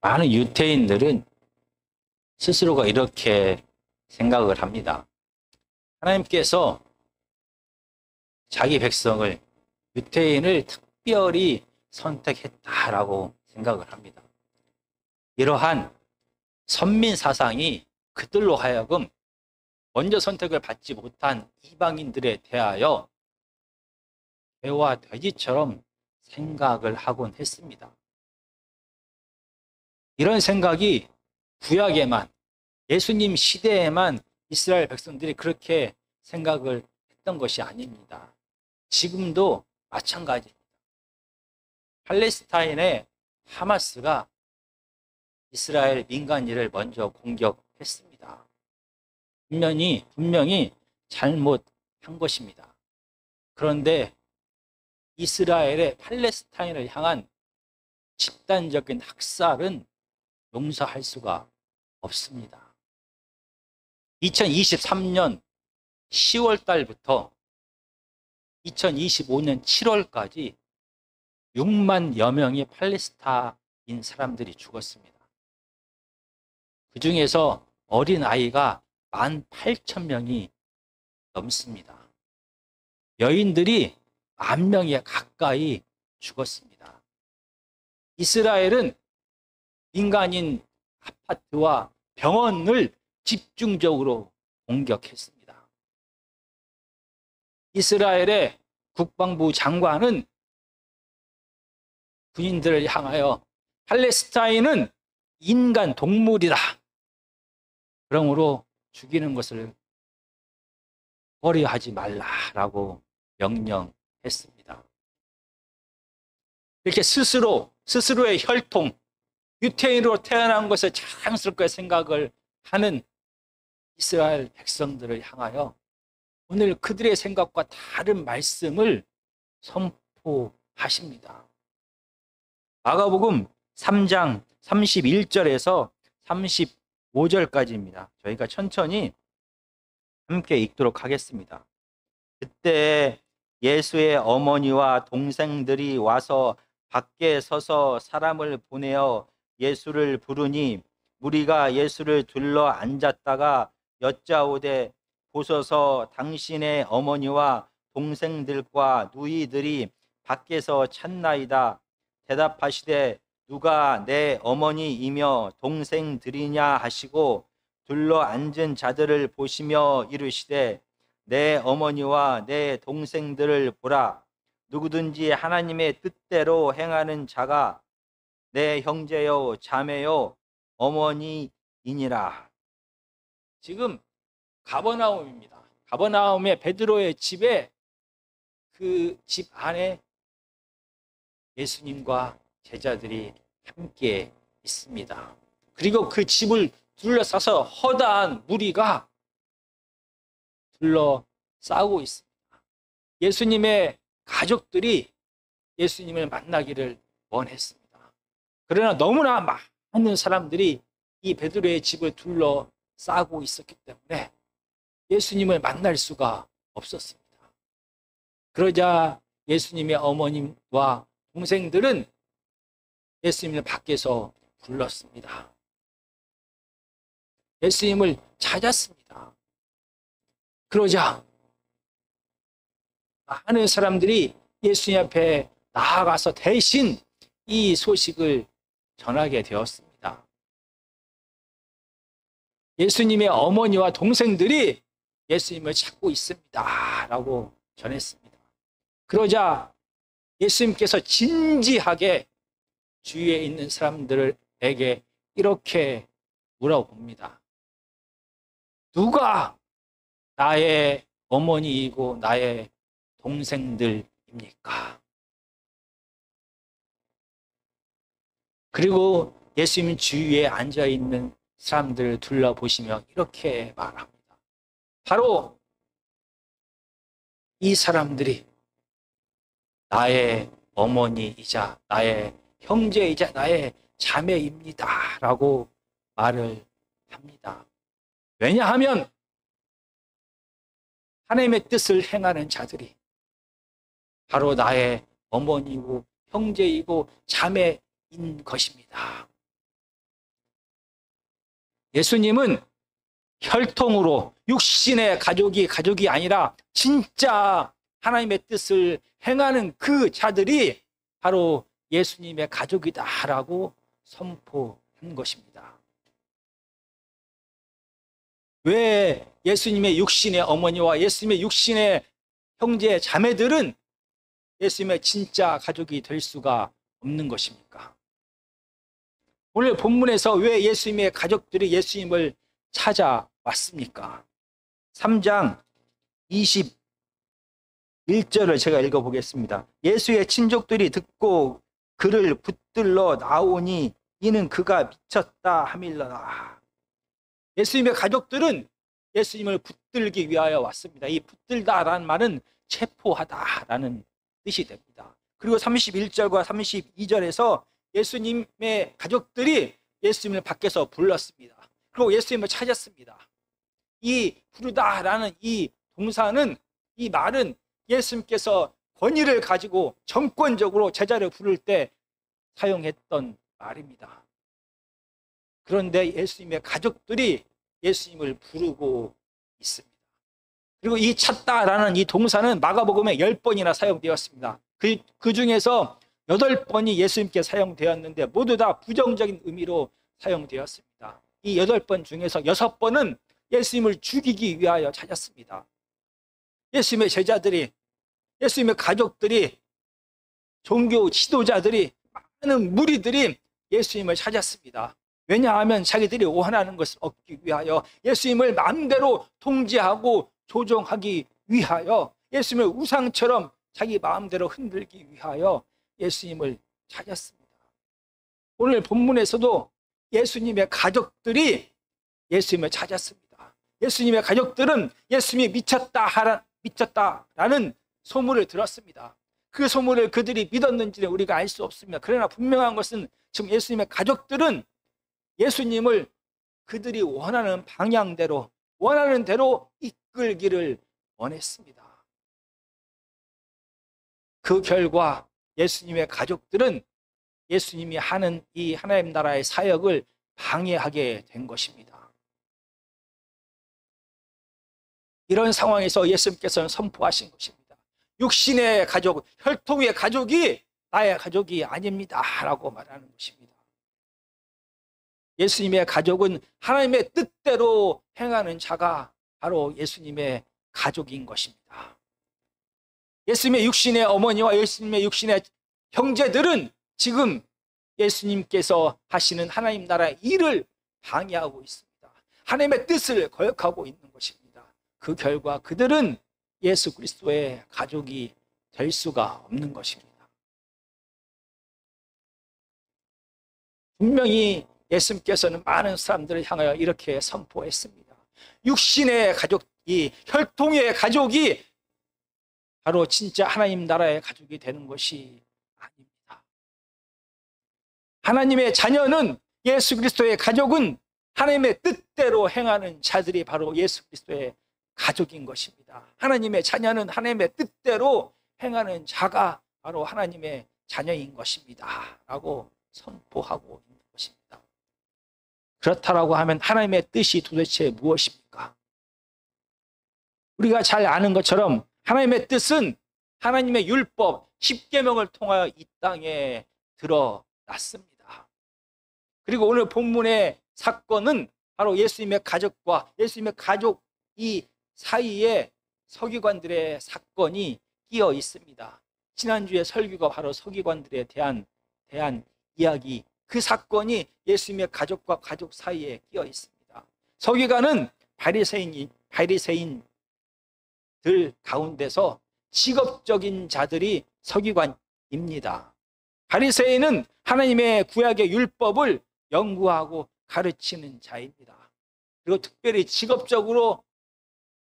많은 유대인들은 스스로가 이렇게 생각을 합니다. 하나님께서 자기 백성을, 유대인을 특별히 선택했다라고 생각을 합니다. 이러한 선민 사상이 그들로 하여금 먼저 선택을 받지 못한 이방인들에 대하여 개와 돼지처럼 생각을 하곤 했습니다. 이런 생각이 구약에만, 예수님 시대에만 이스라엘 백성들이 그렇게 생각을 했던 것이 아닙니다. 지금도 마찬가지입니다. 팔레스타인의 하마스가 이스라엘 민간인을 먼저 공격했습니다. 분명히 잘못한 것입니다. 그런데 이스라엘의 팔레스타인을 향한 집단적인 학살은 용서할 수가 없습니다. 2023년 10월 달부터 2025년 7월까지 6만여 명의 팔레스타인 사람들이 죽었습니다. 그 중에서 어린아이가 18,000명이 넘습니다. 여인들이 10,000명에 가까이 죽었습니다. 이스라엘은 민간인 아파트와 병원을 집중적으로 공격했습니다. 이스라엘의 국방부 장관은 군인들을 향하여 팔레스타인은 인간 동물이다. 그러므로 죽이는 것을 꺼려하지 말라라고 명령했습니다. 이렇게 스스로의 혈통, 유태인으로 태어난 것을 자랑스럽게 생각을 하는 이스라엘 백성들을 향하여 오늘 그들의 생각과 다른 말씀을 선포하십니다. 마가복음 3장 31절에서 35절까지입니다. 저희가 천천히 함께 읽도록 하겠습니다. 그때 예수의 어머니와 동생들이 와서 밖에 서서 사람을 보내어 예수를 부르니 무리가 예수를 둘러 앉았다가 여짜오되 보소서 당신의 어머니와 동생들과 누이들이 밖에서 찾나이다. 대답하시되 누가 내 어머니이며 동생들이냐 하시고 둘러 앉은 자들을 보시며 이르시되 내 어머니와 내 동생들을 보라. 누구든지 하나님의 뜻대로 행하는 자가 내 형제요 자매요 어머니이니라. 지금 가버나움입니다. 가버나움의 베드로의 집에, 그 집 안에 예수님과 제자들이 함께 있습니다. 그리고 그 집을 둘러싸서 허다한 무리가 둘러싸고 있습니다. 예수님의 가족들이 예수님을 만나기를 원했습니다. 그러나 너무나 많은 사람들이 이 베드로의 집을 둘러싸고 있었기 때문에 예수님을 만날 수가 없었습니다. 그러자 예수님의 어머님과 동생들은 예수님을 밖에서 불렀습니다. 예수님을 찾았습니다. 그러자 많은 사람들이 예수님 앞에 나아가서 대신 이 소식을 전하게 되었습니다. 예수님의 어머니와 동생들이 예수님을 찾고 있습니다 라고 전했습니다. 그러자 예수님께서 진지하게 주위에 있는 사람들에게 이렇게 물어봅니다. 누가 나의 어머니이고 나의 동생들입니까? 그리고 예수님 주위에 앉아있는 사람들을 둘러보시며 이렇게 말합니다. 바로 이 사람들이 나의 어머니이자 나의 형제이자 나의 자매입니다 라고 말을 합니다. 왜냐하면 하나님의 뜻을 행하는 자들이 바로 나의 어머니이고 형제이고 자매인 것입니다. 예수님은 혈통으로 육신의 가족이 아니라 진짜 하나님의 뜻을 행하는 그 자들이 바로 예수님의 가족이다라고 선포한 것입니다. 왜 예수님의 육신의 어머니와 예수님의 육신의 형제 자매들은 예수님의 진짜 가족이 될 수가 없는 것입니까? 오늘 본문에서 왜 예수님의 가족들이 예수님을 찾아왔습니까? 3장 21절을 제가 읽어보겠습니다. 예수의 친족들이 듣고 그를 붙들러 나오니 이는 그가 미쳤다 함일러라. 예수님의 가족들은 예수님을 붙들기 위하여 왔습니다. 이 붙들다라는 말은 체포하다라는 뜻이 됩니다. 그리고 31절과 32절에서 예수님의 가족들이 예수님을 밖에서 불렀습니다. 그리고 예수님을 찾았습니다. 이 부르다라는 이 동사는, 이 말은 예수님께서 권위를 가지고 정권적으로 제자를 부를 때 사용했던 말입니다. 그런데 예수님의 가족들이 예수님을 부르고 있습니다. 그리고 이 찾다라는 이 동사는 마가복음에 10번이나 사용되었습니다. 그 중에서 8번이 예수님께 사용되었는데 모두 다 부정적인 의미로 사용되었습니다. 이 8번 중에서 6번은 예수님을 죽이기 위하여 찾았습니다. 예수님의 제자들이, 예수님의 가족들이, 종교 지도자들이, 많은 무리들이 예수님을 찾았습니다. 왜냐하면 자기들이 원하는 것을 얻기 위하여, 예수님을 마음대로 통제하고 조종하기 위하여, 예수님을 우상처럼 자기 마음대로 흔들기 위하여 예수님을 찾았습니다. 오늘 본문에서도 예수님의 가족들이 예수님을 찾았습니다. 예수님의 가족들은 예수님이 미쳤다라는 소문을 들었습니다. 그 소문을 그들이 믿었는지는 우리가 알 수 없습니다. 그러나 분명한 것은 지금 예수님의 가족들은 예수님을 그들이 원하는 방향대로, 원하는 대로 이끌기를 원했습니다. 그 결과 예수님의 가족들은 예수님이 하는 이 하나님 나라의 사역을 방해하게 된 것입니다. 이런 상황에서 예수님께서는 선포하신 것입니다. 육신의 가족, 혈통의 가족이 나의 가족이 아닙니다 라고 말하는 것입니다. 예수님의 가족은 하나님의 뜻대로 행하는 자가 바로 예수님의 가족인 것입니다. 예수님의 육신의 어머니와 예수님의 육신의 형제들은 지금 예수님께서 하시는 하나님 나라의 일을 방해하고 있습니다. 하나님의 뜻을 거역하고 있는 것입니다. 그 결과 그들은 예수 그리스도의 가족이 될 수가 없는 것입니다. 분명히 예수님께서는 많은 사람들을 향하여 이렇게 선포했습니다. 육신의 가족이, 혈통의 가족이 바로 진짜 하나님 나라의 가족이 되는 것이 아닙니다. 하나님의 자녀는, 예수 그리스도의 가족은 하나님의 뜻대로 행하는 자들이 바로 예수 그리스도의 가족인 것입니다. 하나님의 자녀는 하나님의 뜻대로 행하는 자가 바로 하나님의 자녀인 것입니다 라고 선포하고 있는 것입니다. 그렇다라고 하면 하나님의 뜻이 도대체 무엇입니까? 우리가 잘 아는 것처럼 하나님의 뜻은 하나님의 율법, 십계명을 통하여 이 땅에 드러났습니다. 그리고 오늘 본문의 사건은 바로 예수님의 가족과 예수님의 가족 이 사이에 서기관들의 사건이 끼어 있습니다. 지난주에 설교가 바로 서기관들에 대한 이야기, 그 사건이 예수님의 가족과 가족 사이에 끼어 있습니다. 서기관은 바리새인들 가운데서 직업적인 자들이 서기관입니다. 바리새인은 하나님의 구약의 율법을 연구하고 가르치는 자입니다. 그리고 특별히 직업적으로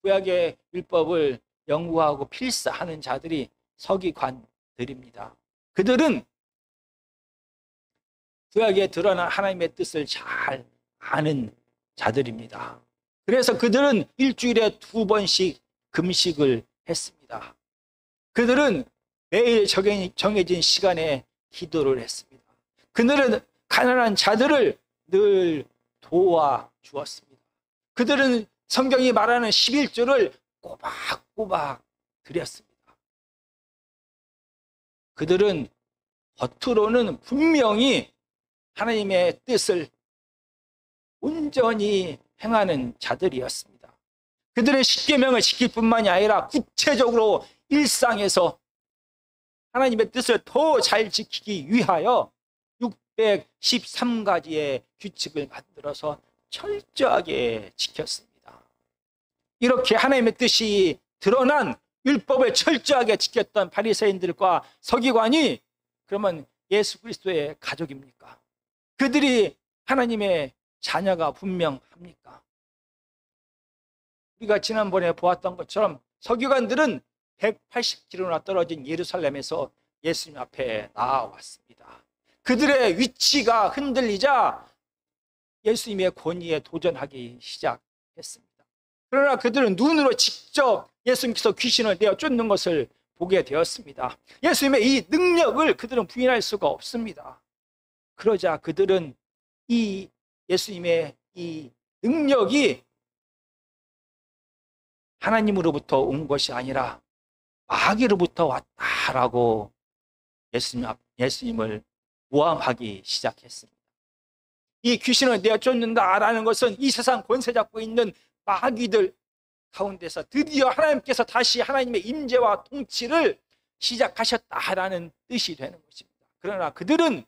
구약의 율법을 연구하고 필사하는 자들이 서기관들입니다. 그들은 구약에 드러난 하나님의 뜻을 잘 아는 자들입니다. 그래서 그들은 일주일에 2번씩 금식을 했습니다. 그들은 매일 정해진 시간에 기도를 했습니다. 그들은 가난한 자들을 늘 도와주었습니다. 그들은 성경이 말하는 11조를 꼬박꼬박 드렸습니다. 그들은 겉으로는 분명히 하나님의 뜻을 온전히 행하는 자들이었습니다. 그들은 십계명을 지킬 뿐만이 아니라 구체적으로 일상에서 하나님의 뜻을 더 잘 지키기 위하여 613가지의 규칙을 만들어서 철저하게 지켰습니다. 이렇게 하나님의 뜻이 드러난 율법을 철저하게 지켰던 바리새인들과 서기관이 그러면 예수 그리스도의 가족입니까? 그들이 하나님의 자녀가 분명합니까? 우리가 지난번에 보았던 것처럼 서기관들은 180km나 떨어진 예루살렘에서 예수님 앞에 나와왔습니다. 그들의 위치가 흔들리자 예수님의 권위에 도전하기 시작했습니다. 그러나 그들은 눈으로 직접 예수님께서 귀신을 내어 쫓는 것을 보게 되었습니다. 예수님의 이 능력을 그들은 부인할 수가 없습니다. 그러자 그들은 이 예수님의 이 능력이 하나님으로부터 온 것이 아니라 마귀로부터 왔다라고 예수님을 모함하기 시작했습니다. 이 귀신을 내어 쫓는다라는 것은 이 세상 권세 잡고 있는 마귀들 가운데서 드디어 하나님께서 다시 하나님의 임재와 통치를 시작하셨다라는 뜻이 되는 것입니다. 그러나 그들은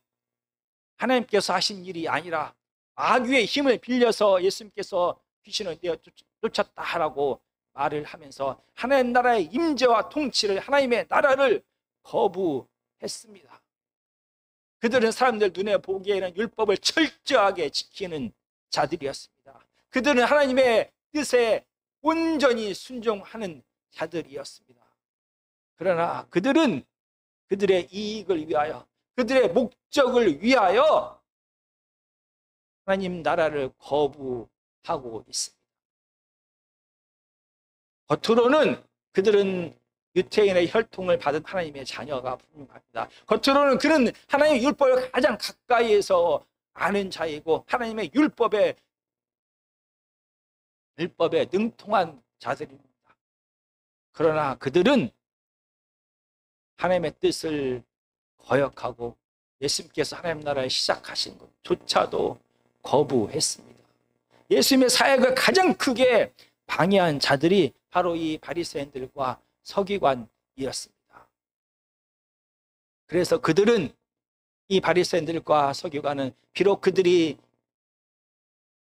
하나님께서 하신 일이 아니라 마귀의 힘을 빌려서 예수님께서 귀신을 내어 쫓았다라고 말을 하면서 하나님 나라의 임재와 통치를, 하나님의 나라를 거부했습니다. 그들은 사람들 눈에 보기에는 율법을 철저하게 지키는 자들이었습니다. 그들은 하나님의 뜻에 온전히 순종하는 자들이었습니다. 그러나 그들은 그들의 이익을 위하여, 그들의 목적을 위하여 하나님 나라를 거부하고 있습니다. 겉으로는 그들은 유태인의 혈통을 받은 하나님의 자녀가 분명합니다. 겉으로는 그는 하나님의 율법을 가장 가까이에서 아는 자이고 하나님의 율법에 능통한 자들입니다. 그러나 그들은 하나님의 뜻을 거역하고 예수님께서 하나님 나라를 시작하신 것조차도 거부했습니다. 예수님의 사역을 가장 크게 방해한 자들이 바로 이 바리새인들과 서기관이었습니다. 그래서 그들은, 이 바리새인들과 서기관은 비록 그들이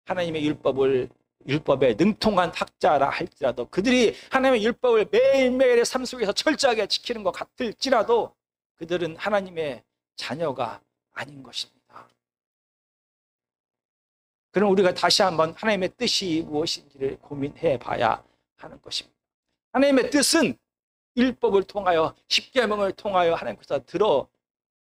하나님의 율법에 능통한 학자라 할지라도, 그들이 하나님의 율법을 매일매일의 삶 속에서 철저하게 지키는 것 같을지라도 그들은 하나님의 자녀가 아닌 것입니다. 그럼 우리가 다시 한번 하나님의 뜻이 무엇인지를 고민해 봐야 하는 것입니다. 하나님의 뜻은 율법을 통하여, 십계명을 통하여 하나님께서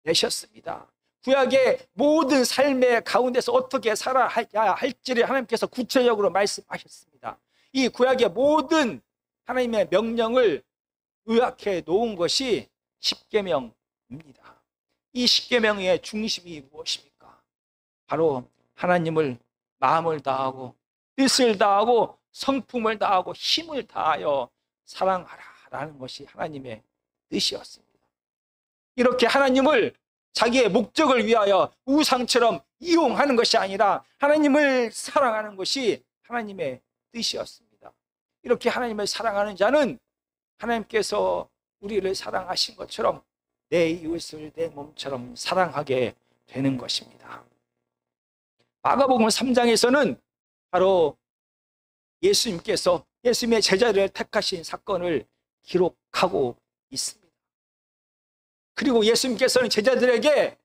드러내셨습니다. 구약의 모든 삶의 가운데서 어떻게 살아야 할지를 하나님께서 구체적으로 말씀하셨습니다. 이 구약의 모든 하나님의 명령을 요약해 놓은 것이 십계명입니다. 이 십계명의 중심이 무엇입니까? 바로 하나님을 마음을 다하고 뜻을 다하고 성품을 다하고 힘을 다하여 사랑하라라는 것이 하나님의 뜻이었습니다. 이렇게 하나님을 자기의 목적을 위하여 우상처럼 이용하는 것이 아니라 하나님을 사랑하는 것이 하나님의 뜻이었습니다. 이렇게 하나님을 사랑하는 자는 하나님께서 우리를 사랑하신 것처럼 내 이웃을 내 몸처럼 사랑하게 되는 것입니다. 마가복음 3장에서는 바로 예수님께서 예수님의 제자를 택하신 사건을 기록하고 있습니다. 그리고 예수님께서는 제자들에게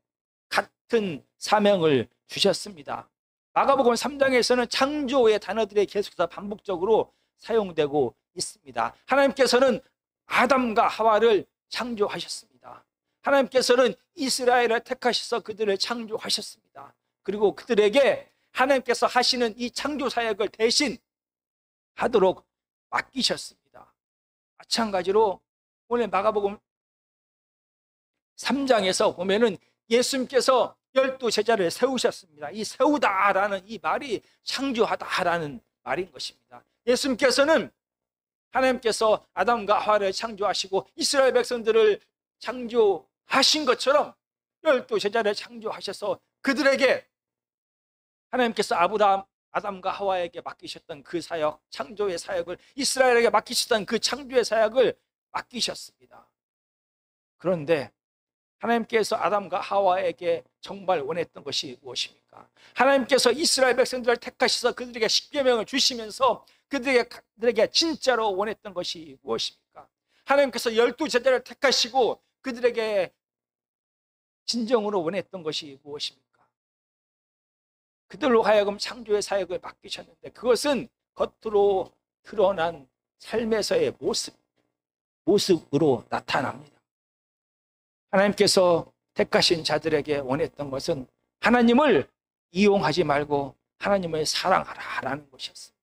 같은 사명을 주셨습니다. 마가복음 3장에서는 창조의 단어들이 계속해서 반복적으로 사용되고 있습니다. 하나님께서는 아담과 하와를 창조하셨습니다. 하나님께서는 이스라엘을 택하셔서 그들을 창조하셨습니다. 그리고 그들에게 하나님께서 하시는 이 창조 사역을 대신 하도록 맡기셨습니다. 마찬가지로 오늘 마가복음 3장에서 보면은 예수님께서 열두 제자를 세우셨습니다. 이 세우다라는 이 말이 창조하다라는 말인 것입니다. 예수님께서는 하나님께서 아담과 하와를 창조하시고 이스라엘 백성들을 창조하신 것처럼 열두 제자를 창조하셔서 그들에게 하나님께서 아담과 하와에게 맡기셨던 그 사역, 창조의 사역을, 이스라엘에게 맡기셨던 그 창조의 사역을 맡기셨습니다. 그런데 하나님께서 아담과 하와에게 정말 원했던 것이 무엇입니까? 하나님께서 이스라엘 백성들을 택하셔서 그들에게 십계명을 주시면서 그들에게 진짜로 원했던 것이 무엇입니까? 하나님께서 열두 제자를 택하시고 그들에게 진정으로 원했던 것이 무엇입니까? 그들로 하여금 창조의 사역을 맡기셨는데 그것은 겉으로 드러난 삶에서의 모습으로 나타납니다. 하나님께서 택하신 자들에게 원했던 것은 하나님을 이용하지 말고 하나님을 사랑하라라는 것이었습니다.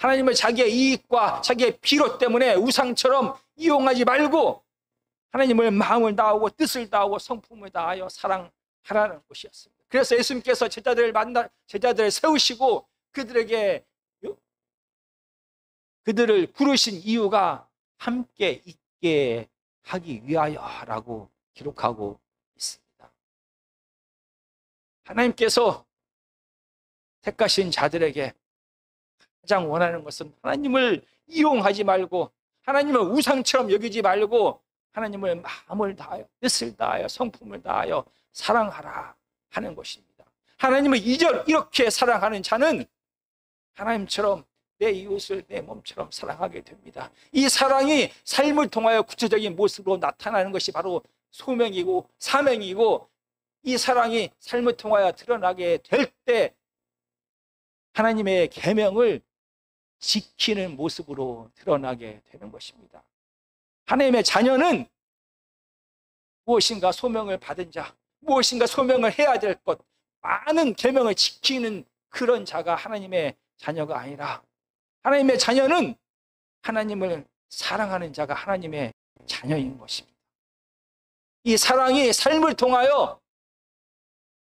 하나님을 자기의 이익과 자기의 필요 때문에 우상처럼 이용하지 말고 하나님을 마음을 다하고 뜻을 다하고 성품을 다하여 사랑하라는 것이었습니다. 그래서 예수님께서 제자들을 세우시고 그들을 부르신 이유가 함께 있게 하기 위하여라고 기록하고 있습니다. 하나님께서 택하신 자들에게 가장 원하는 것은 하나님을 이용하지 말고 하나님을 우상처럼 여기지 말고 하나님을 마음을 다하여 뜻을 다하여 성품을 다하여 사랑하라 하는 것입니다. 하나님을 이렇게 사랑하는 자는 하나님처럼 내 이웃을 내 몸처럼 사랑하게 됩니다. 이 사랑이 삶을 통하여 구체적인 모습으로 나타나는 것이 바로 소명이고 사명이고, 이 사랑이 삶을 통하여 드러나게 될 때 하나님의 계명을 지키는 모습으로 드러나게 되는 것입니다. 하나님의 자녀는 무엇인가 소명을 받은 자, 무엇인가 소명을 해야 될 것, 많은 계명을 지키는 그런 자가 하나님의 자녀가 아니라, 하나님의 자녀는 하나님을 사랑하는 자가 하나님의 자녀인 것입니다. 이 사랑이 삶을 통하여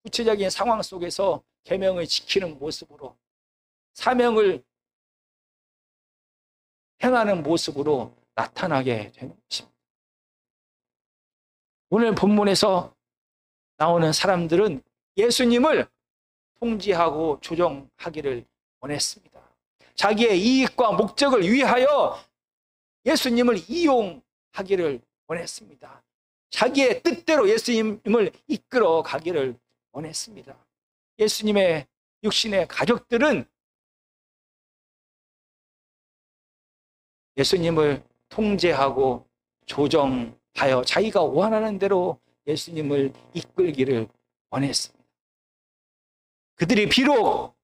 구체적인 상황 속에서 계명을 지키는 모습으로, 사명을 행하는 모습으로 나타나게 되는 것입니다. 오늘 본문에서 나오는 사람들은 예수님을 통제하고 조정하기를 원했습니다. 자기의 이익과 목적을 위하여 예수님을 이용하기를 원했습니다. 자기의 뜻대로 예수님을 이끌어 가기를 원했습니다. 예수님의 육신의 가족들은 예수님을 통제하고 조정하여 자기가 원하는 대로 예수님을 이끌기를 원했습니다. 그들이 비록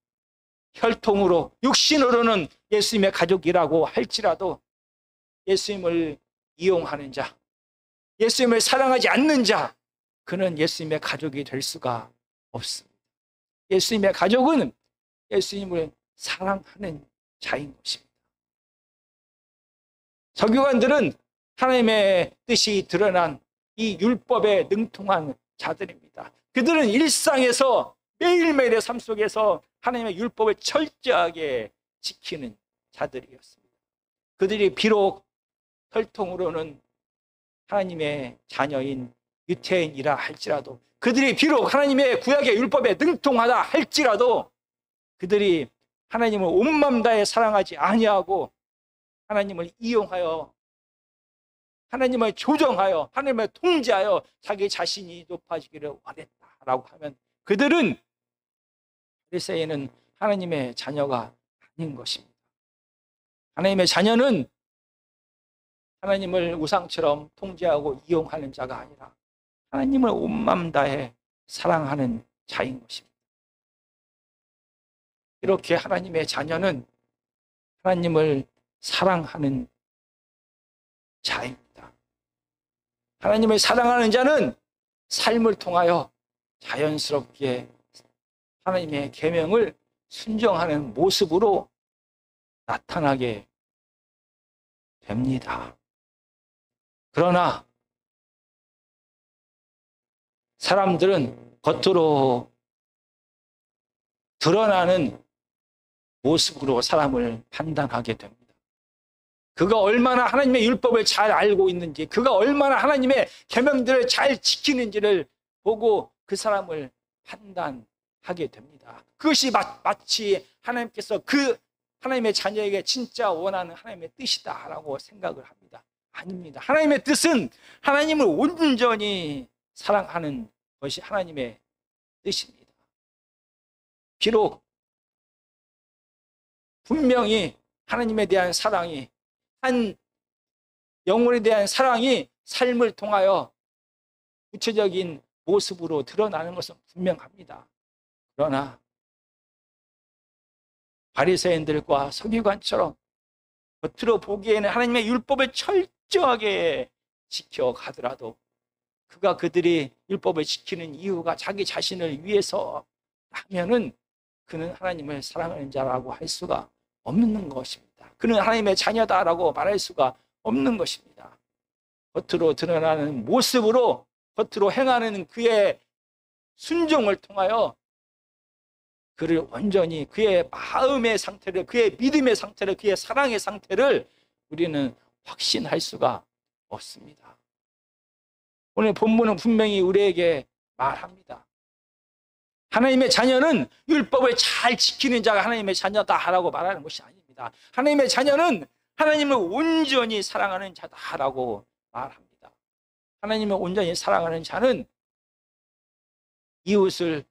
혈통으로 육신으로는 예수님의 가족이라고 할지라도 예수님을 이용하는 자, 예수님을 사랑하지 않는 자, 그는 예수님의 가족이 될 수가 없습니다. 예수님의 가족은 예수님을 사랑하는 자인 것입니다. 서기관들은 하나님의 뜻이 드러난 이 율법에 능통한 자들입니다. 그들은 일상에서 매일매일의 삶 속에서 하나님의 율법을 철저하게 지키는 자들이었습니다. 그들이 비록 혈통으로는 하나님의 자녀인 유태인이라 할지라도, 그들이 비록 하나님의 구약의 율법에 능통하다 할지라도 그들이 하나님을 온 마음 다해 사랑하지 아니하고 하나님을 이용하여, 하나님을 조정하여, 하나님을 통제하여 자기 자신이 높아지기를 원했다라고 하면 그들은, 바리새인은 하나님의 자녀가 아닌 것입니다. 하나님의 자녀는 하나님을 우상처럼 통제하고 이용하는 자가 아니라 하나님을 온 마음 다해 사랑하는 자인 것입니다. 이렇게 하나님의 자녀는 하나님을 사랑하는 자입니다. 하나님을 사랑하는 자는 삶을 통하여 자연스럽게 하나님의 계명을 순종하는 모습으로 나타나게 됩니다. 그러나 사람들은 겉으로 드러나는 모습으로 사람을 판단하게 됩니다. 그가 얼마나 하나님의 율법을 잘 알고 있는지, 그가 얼마나 하나님의 계명들을 잘 지키는지를 보고 그 사람을 판단하게 됩니다. 그것이 마치 하나님께서 그 하나님의 자녀에게 진짜 원하는 하나님의 뜻이다라고 생각을 합니다. 아닙니다. 하나님의 뜻은 하나님을 온전히 사랑하는 것이 하나님의 뜻입니다. 비록 분명히 하나님에 대한 사랑이, 한 영혼에 대한 사랑이 삶을 통하여 구체적인 모습으로 드러나는 것은 분명합니다. 그러나 바리새인들과 서기관처럼 겉으로 보기에는 하나님의 율법을 철저하게 지켜가더라도 그가 그들이 율법을 지키는 이유가 자기 자신을 위해서라면은 그는 하나님을 사랑하는 자라고 할 수가 없는 것입니다. 그는 하나님의 자녀다라고 말할 수가 없는 것입니다. 겉으로 드러나는 모습으로, 겉으로 행하는 그의 순종을 통하여 그를 온전히 그의 마음의 상태를, 그의 믿음의 상태를, 그의 사랑의 상태를 우리는 확신할 수가 없습니다. 오늘 본문은 분명히 우리에게 말합니다. 하나님의 자녀는 율법을 잘 지키는 자가 하나님의 자녀다라고 말하는 것이 아닙니다. 하나님의 자녀는 하나님을 온전히 사랑하는 자다라고 말합니다. 하나님을 온전히 사랑하는 자는 이웃을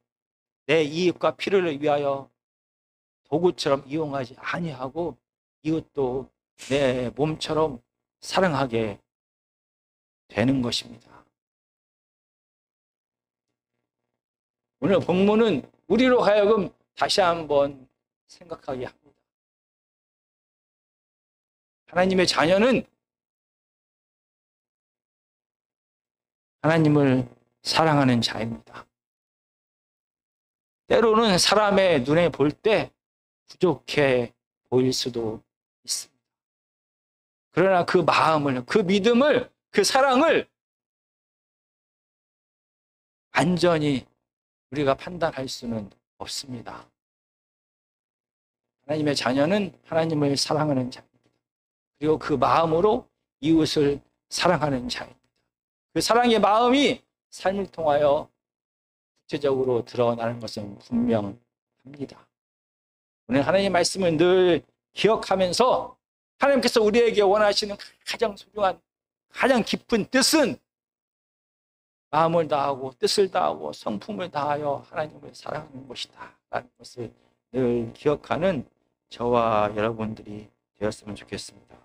내 이익과 필요를 위하여 도구처럼 이용하지 아니하고 이웃도 내 몸처럼 사랑하게 되는 것입니다. 오늘 본문은 우리로 하여금 다시 한번 생각하게 합니다. 하나님의 자녀는 하나님을 사랑하는 자입니다. 때로는 사람의 눈에 볼 때 부족해 보일 수도 있습니다. 그러나 그 마음을, 그 믿음을, 그 사랑을 완전히 우리가 판단할 수는 없습니다. 하나님의 자녀는 하나님을 사랑하는 자입니다. 그리고 그 마음으로 이웃을 사랑하는 자입니다. 그 사랑의 마음이 삶을 통하여 구체적으로 드러나는 것은 분명합니다. 오늘 하나님의 말씀을 늘 기억하면서 하나님께서 우리에게 원하시는 가장 소중한, 가장 깊은 뜻은 마음을 다하고 뜻을 다하고 성품을 다하여 하나님을 사랑하는 것이다 라는 것을 늘 기억하는 저와 여러분들이 되었으면 좋겠습니다.